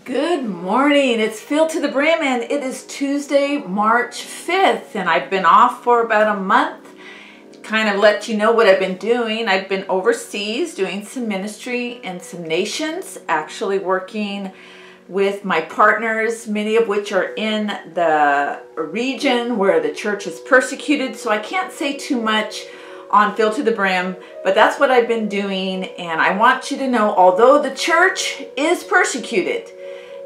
Good morning. It's Filled to the Brim and it is Tuesday, March 5th, and I've been off for about a month. Kind of let you know what I've been doing. I've been overseas doing some ministry in some nations, actually working with my partners, many of which are in the region where the church is persecuted, so I can't say too much on Filled to the Brim, but that's what I've been doing. And I want you to know, although the church is persecuted,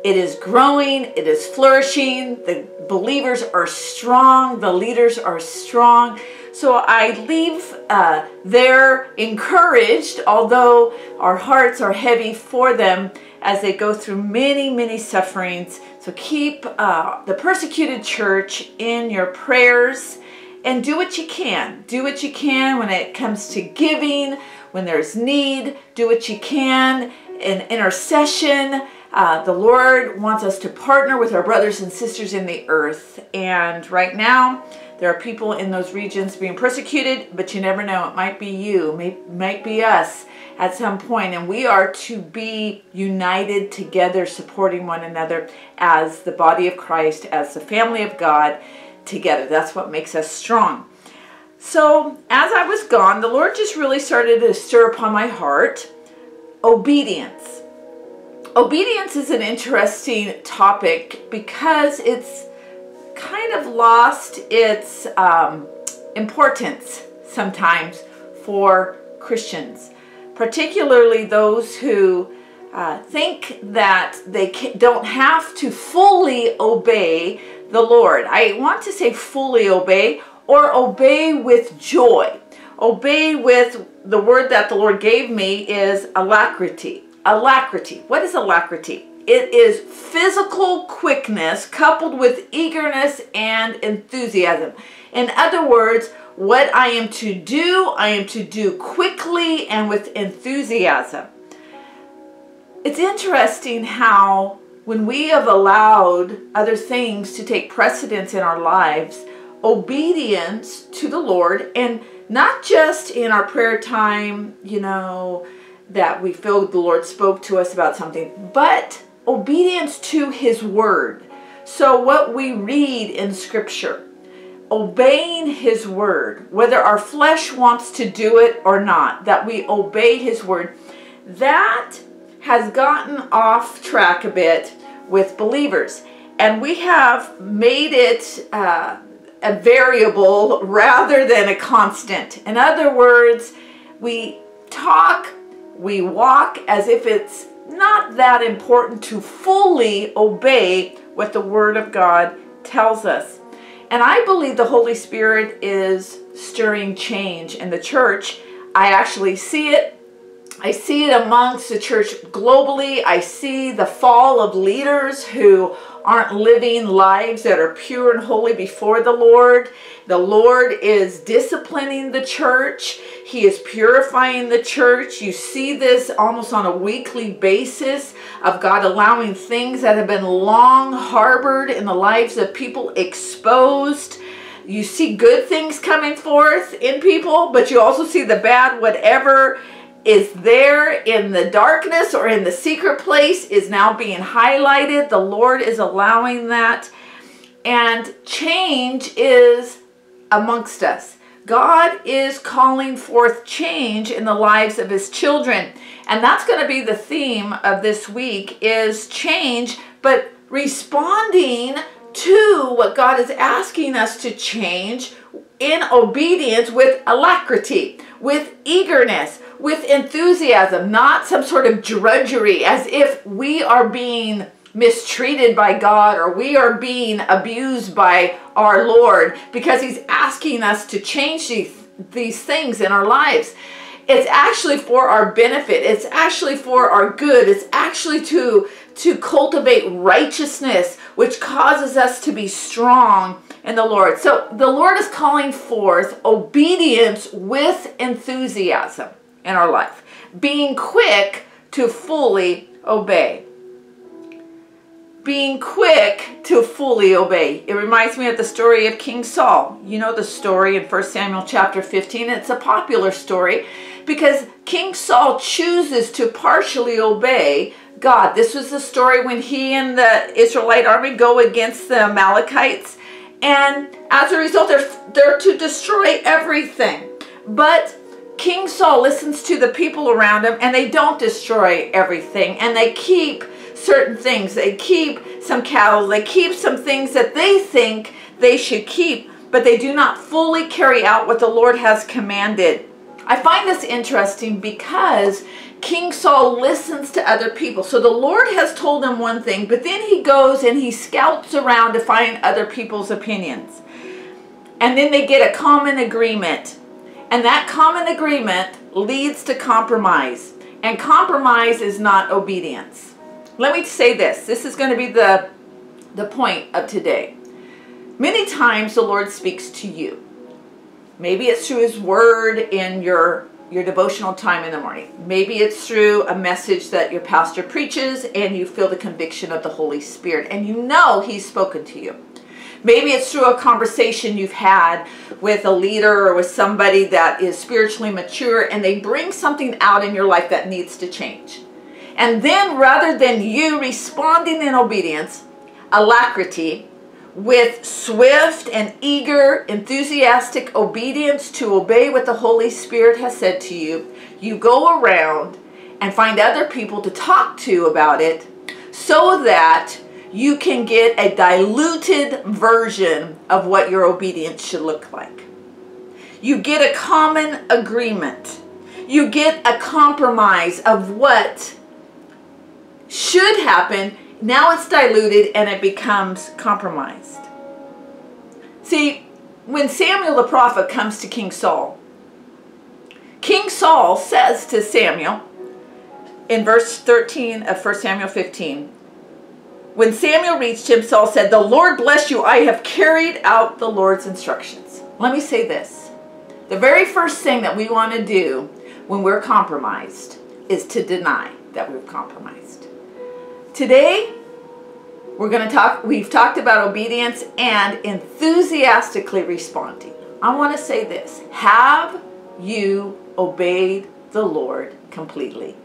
it is growing, it is flourishing, the believers are strong, the leaders are strong. So I leave there encouraged, although our hearts are heavy for them as they go through many, many sufferings. So keep the persecuted church in your prayers and do what you can. Do what you can when it comes to giving, when there's need. Do what you can in intercession. The Lord wants us to partner with our brothers and sisters in the earth. And right now, there are people in those regions being persecuted, but you never know. It might be you, might be us at some point. And we are to be united together, supporting one another as the body of Christ, as the family of God together. That's what makes us strong. So as I was gone, the Lord just really started to stir upon my heart obedience. Obedience is an interesting topic because it's kind of lost its importance sometimes for Christians, particularly those who think that they don't have to fully obey the Lord. I want to say fully obey, or obey with joy. Obey with, the word that the Lord gave me is alacrity. Alacrity. What is alacrity? It is physical quickness coupled with eagerness and enthusiasm. In other words, what I am to do quickly and with enthusiasm. It's interesting how when we have allowed other things to take precedence in our lives, obedience to the Lord, and not just in our prayer time, that we feel the Lord spoke to us about something, but obedience to His Word. So what we read in Scripture, obeying His Word, whether our flesh wants to do it or not, that we obey His Word, that has gotten off track a bit with believers. And we have made it a variable rather than a constant. In other words, we walk as if it's not that important to fully obey what the Word of God tells us. And I believe the Holy Spirit is stirring change in the church. I actually see it. I see it amongst the church globally. I see the fall of leaders who aren't living lives that are pure and holy before the Lord. The Lord is disciplining the church. He is purifying the church. You see this almost on a weekly basis of God allowing things that have been long harbored in the lives of people exposed. You see good things coming forth in people, but you also see the bad. Whatever is there in the darkness or in the secret place is now being highlighted. The Lord is allowing that. And change is amongst us. God is calling forth change in the lives of His children. And that's going to be the theme of this week, is change, but responding to what God is asking us to change in obedience with alacrity, with eagerness, with enthusiasm, not some sort of drudgery as if we are being mistreated by God or we are being abused by our Lord because He's asking us to change these things in our lives. It's actually for our benefit. It's actually for our good. It's actually to cultivate righteousness, which causes us to be strong in the Lord. So the Lord is calling forth obedience with enthusiasm in our life, being quick to fully obey. being quick to fully obey. It reminds me of the story of King Saul. You know the story in 1 Samuel chapter 15. It's a popular story because King Saul chooses to partially obey God. This was the story when he and the Israelite army go against the Amalekites, and as a result they're to destroy everything. But King Saul listens to the people around him, and they don't destroy everything, and they keep certain things. They keep some cattle, they keep some things that they think they should keep, but they do not fully carry out what the Lord has commanded. I find this interesting because King Saul listens to other people. So the Lord has told him one thing, but then he goes and he scouts around to find other people's opinions. And then they get a common agreement. And that common agreement leads to compromise. And compromise is not obedience. Let me say this. This is going to be the point of today. Many times the Lord speaks to you. Maybe it's through His Word in your devotional time in the morning. Maybe it's through a message that your pastor preaches and you feel the conviction of the Holy Spirit and you know He's spoken to you. Maybe it's through a conversation you've had with a leader or with somebody that is spiritually mature and they bring something out in your life that needs to change. And then rather than you responding in obedience, alacrity, with swift and eager, enthusiastic obedience to obey what the Holy Spirit has said to you, you go around and find other people to talk to about it so that you can get a diluted version of what your obedience should look like. You get a common agreement. You get a compromise of what should happen. Now it's diluted and it becomes compromised. See, when Samuel the prophet comes to King Saul says to Samuel in verse 13 of 1 Samuel 15, when Samuel reached him, Saul said, "The Lord bless you. I have carried out the Lord's instructions." Let me say this. The very first thing that we want to do when we're compromised is to deny that we've compromised. Today, we've talked about obedience and enthusiastically responding. I want to say this. Have you obeyed the Lord completely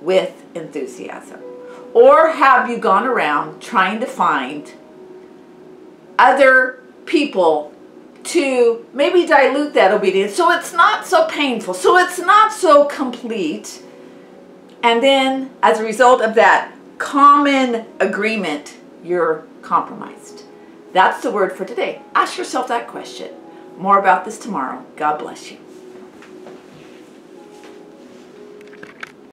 with enthusiasm? Or have you gone around trying to find other people to maybe dilute that obedience so it's not so painful, so it's not so complete, and then as a result of that common agreement, you're compromised? That's the word for today. Ask yourself that question. More about this tomorrow. God bless you.